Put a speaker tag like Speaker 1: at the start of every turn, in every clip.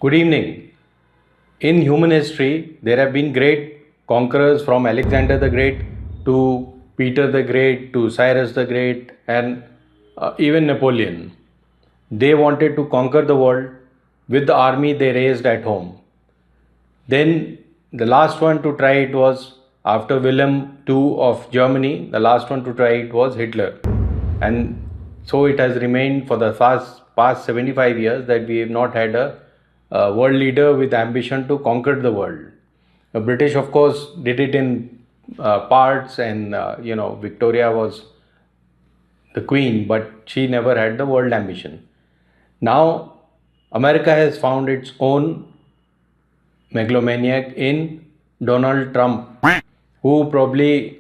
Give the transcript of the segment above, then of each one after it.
Speaker 1: Good evening. In human history, there have been great conquerors from Alexander the Great to Peter the Great to Cyrus the Great and even Napoleon. They wanted to conquer the world with the army they raised at home. Then the last one to try it was after Wilhelm II of Germany, the last one to try it was Hitler. And so it has remained for the past 75 years that we have not had a world leader with ambition to conquer the world. The British, of course, did it in parts, and Victoria was the queen, but she never had the world ambition. Now, America has found its own megalomaniac in Donald Trump, who probably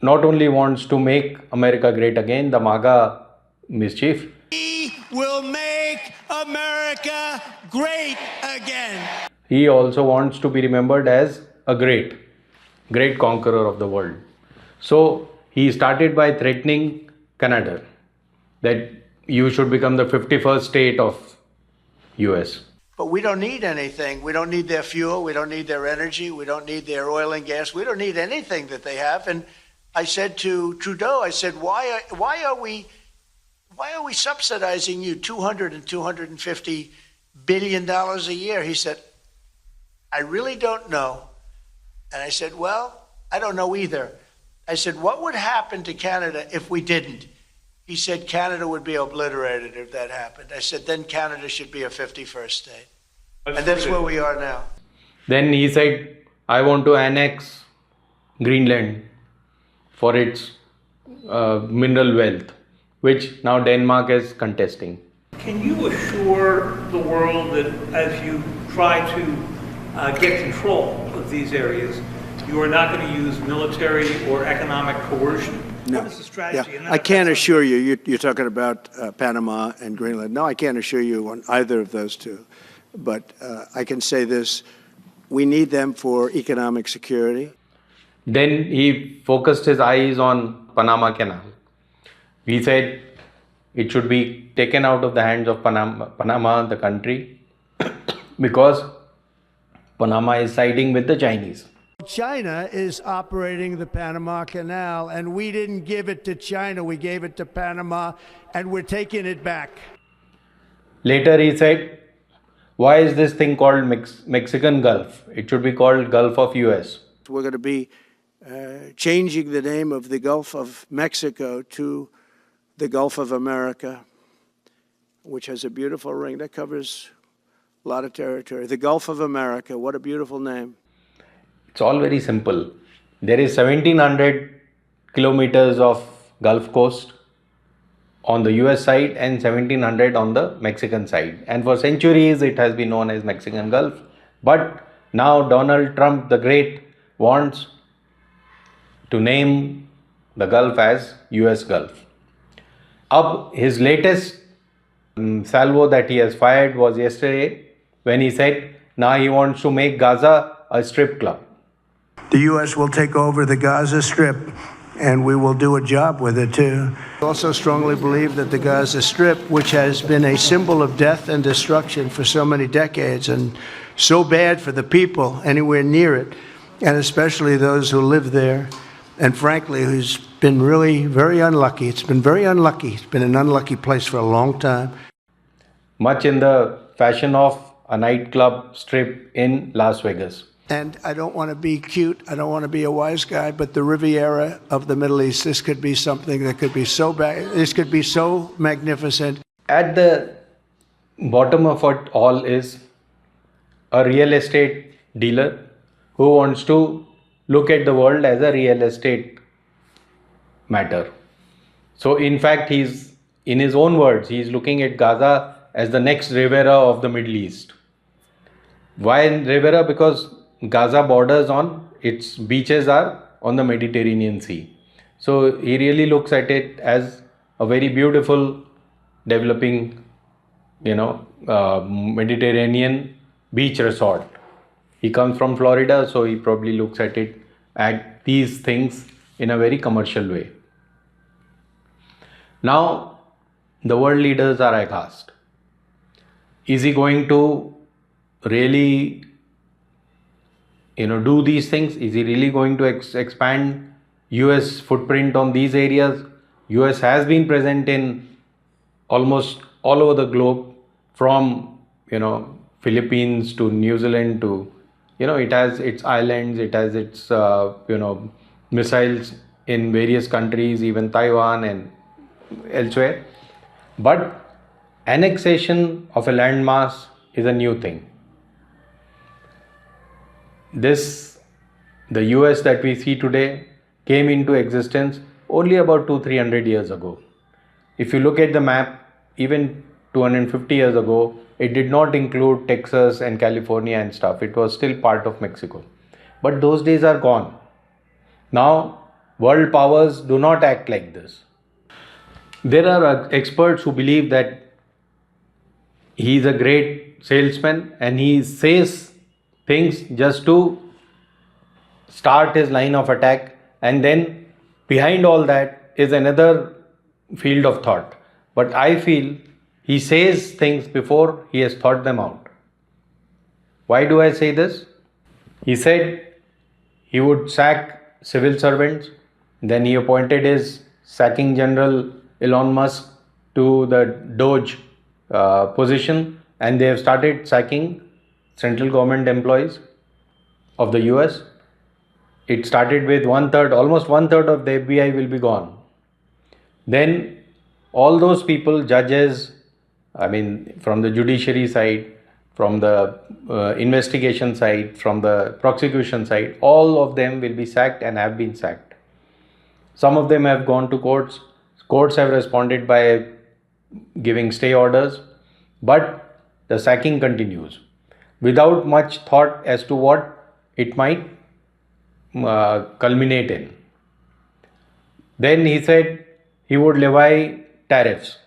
Speaker 1: not only wants to make America great again, the MAGA mischief.
Speaker 2: He will make America great again.
Speaker 1: He also wants to be remembered as a great conqueror of the world. So he started by threatening Canada that you should become the 51st state of US.
Speaker 2: But we don't need anything. We don't need their fuel. We don't need their energy. We don't need their oil and gas. We don't need anything that they have. And I said to Trudeau, I said, why are we subsidizing you $200 and $250 billion a year? He said, I really don't know. And I said, well, I don't know either. I said, what would happen to Canada if we didn't? He said, Canada would be obliterated if that happened. I said, then Canada should be a 51st state. And that's where we are now.
Speaker 1: Then he said, I want to annex Greenland for its mineral wealth, which now Denmark is contesting.
Speaker 3: Can you assure the world that as you try to get control of these areas, you are not going to use military or economic coercion?
Speaker 2: No.
Speaker 3: What is the strategy?
Speaker 2: Yeah. I can't assure you, you're talking about Panama and Greenland. No, I can't assure you on either of those two. But I can say this, we need them for economic security.
Speaker 1: Then he focused his eyes on Panama Canal. He said it should be taken out of the hands of Panama, the country, because Panama is siding with the Chinese.
Speaker 4: China is operating the Panama Canal, and we didn't give it to China. We gave it to Panama, and we're taking it back.
Speaker 1: Later he said, why is this thing called Mexican Gulf? It should be called Gulf of US.
Speaker 2: We're going to be changing the name of the Gulf of Mexico to the Gulf of America, which has a beautiful ring that covers a lot of territory. The Gulf of America, what a beautiful name.
Speaker 1: It's all very simple. There is 1700 kilometers of Gulf coast on the US side and 1700 on the Mexican side. And for centuries it has been known as Mexican Gulf. But now Donald Trump the Great wants to name the Gulf as US Gulf. His latest salvo that he has fired was yesterday when he said now he wants to make Gaza a strip club.
Speaker 2: The U.S. will take over the Gaza Strip, and we will do a job with it, too. I also strongly believe that the Gaza Strip, which has been a symbol of death and destruction for so many decades, and so bad for the people anywhere near it, and especially those who live there, and frankly, who's been really very unlucky. It's been very unlucky. It's been an unlucky place for a long time.
Speaker 1: Much in the fashion of a nightclub strip in Las Vegas.
Speaker 2: And I don't want to be cute, I don't want to be a wise guy, but the Riviera of the Middle East, this could be something that could be so bad, this could be so magnificent.
Speaker 1: At the bottom of it all is a real estate dealer who wants to look at the world as a real estate matter. So in fact, he's, in his own words, he's looking at Gaza as the next Riviera of the Middle East. Why Riviera? Because Gaza borders on, its beaches are on the Mediterranean Sea. So he really looks at it as a very beautiful developing, Mediterranean beach resort. He comes from Florida, so he probably looks at these things in a very commercial way. Now, the world leaders are aghast. Is he going to really, do these things? Is he really going to expand US footprint on these areas? US has been present in almost all over the globe, from Philippines to New Zealand to it has its islands, it has its missiles in various countries, even Taiwan and elsewhere. But annexation of a landmass is a new thing. The US that we see today came into existence only about 200-300 years ago. If you look at the map, even 250 years ago, it did not include Texas and California and stuff. It was still part of Mexico. But those days are gone. Now, world powers do not act like this. There are experts who believe that he is a great salesman and he says things just to start his line of attack, and then behind all that is another field of thought. But I feel he says things before he has thought them out. Why do I say this? He said he would sack civil servants. Then he appointed his sacking general Elon Musk to the Doge position, and they have started sacking central government employees of the US. It started with almost one third of the FBI will be gone. Then all those people, judges, from the judiciary side, from the investigation side, from the prosecution side, all of them will be sacked and have been sacked. Some of them have gone to courts. Courts have responded by giving stay orders, but the sacking continues without much thought as to what it might culminate in. Then he said he would levy tariffs,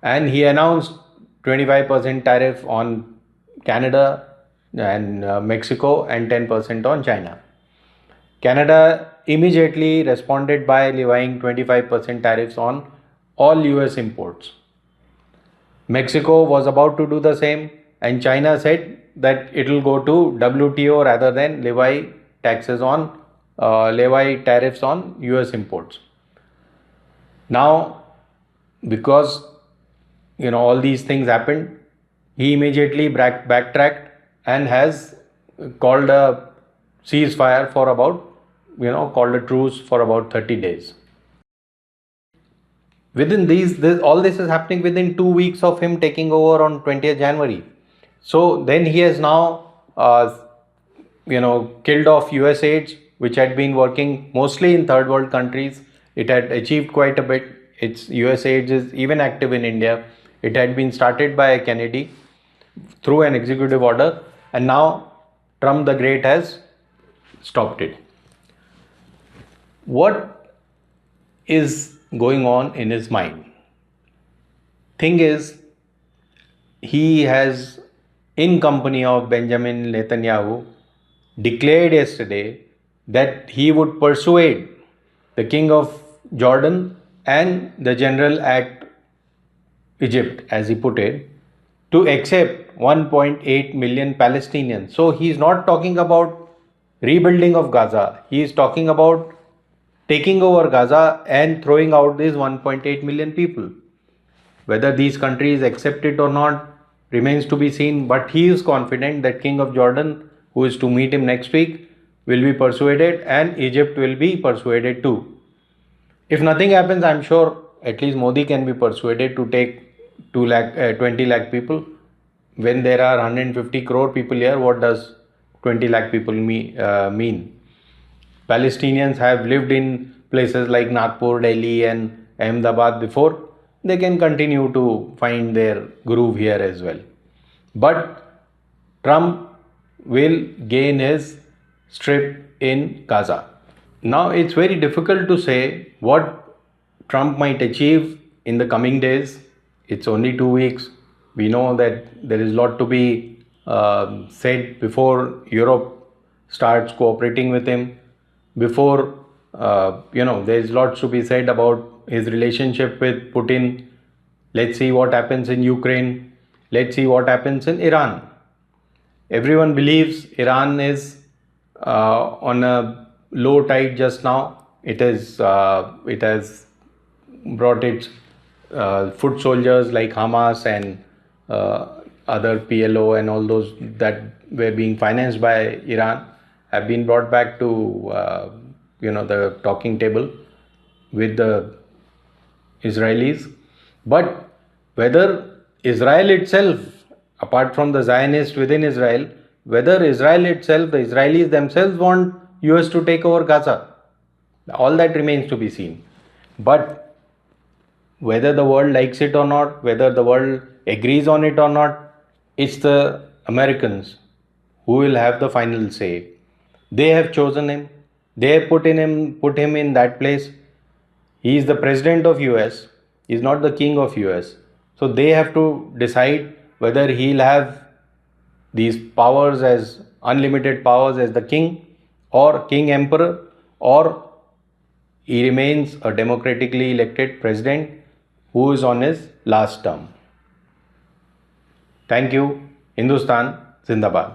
Speaker 1: and he announced 25% tariff on Canada and Mexico and 10% on China. Canada immediately responded by levying 25% tariffs on all US imports. Mexico was about to do the same, and China said that it will go to WTO rather than levy tariffs on US imports. Now, because all these things happened, he immediately backtracked and has called a ceasefire for about, called a truce for about 30 days. Within all this is happening within 2 weeks of him taking over on 20th January. So then he has now, killed off US aids, which had been working mostly in third world countries. It had achieved quite a bit. Its US aids is even active in India. It had been started by Kennedy through an executive order, and now Trump the Great has stopped it. What is going on in his mind? Thing is, he has, in company of Benjamin Netanyahu, declared yesterday that he would persuade the king of Jordan and the general at Egypt, as he put it, to accept 1.8 million Palestinians. So he is not talking about rebuilding of Gaza. He is talking about taking over Gaza and throwing out these 1.8 million people. Whether these countries accept it or not remains to be seen, but he is confident that King of Jordan, who is to meet him next week, will be persuaded, and Egypt will be persuaded too. If nothing happens, I'm sure at least Modi can be persuaded to take 20 lakh people. When there are 150 crore people here, what does 20 lakh people mean? Palestinians have lived in places like Nagpur, Delhi and Ahmedabad before. They can continue to find their groove here as well. But Trump will gain his strip in Gaza. Now it's very difficult to say what Trump might achieve in the coming days. It's only 2 weeks. We know that there is a lot to be said before Europe starts cooperating with him. Before, there is lots to be said about his relationship with Putin. Let's see what happens in Ukraine. Let's see what happens in Iran. Everyone believes Iran is on a low tide just now. It has brought its foot soldiers like Hamas and other PLO and all those that were being financed by Iran have been brought back to the talking table with the Israelis. But whether Israel itself, apart from the Zionists within Israel, whether Israel itself, the Israelis themselves want US to take over Gaza, all that remains to be seen. But whether the world likes it or not, whether the world agrees on it or not, it's the Americans who will have the final say. They have chosen him. They have put him in that place. He is the president of US. He is not the king of US. So they have to decide whether he'll have these powers as unlimited powers as the king or king emperor, or he remains a democratically elected president who is on his last term. Thank you. Hindustan Zindabad.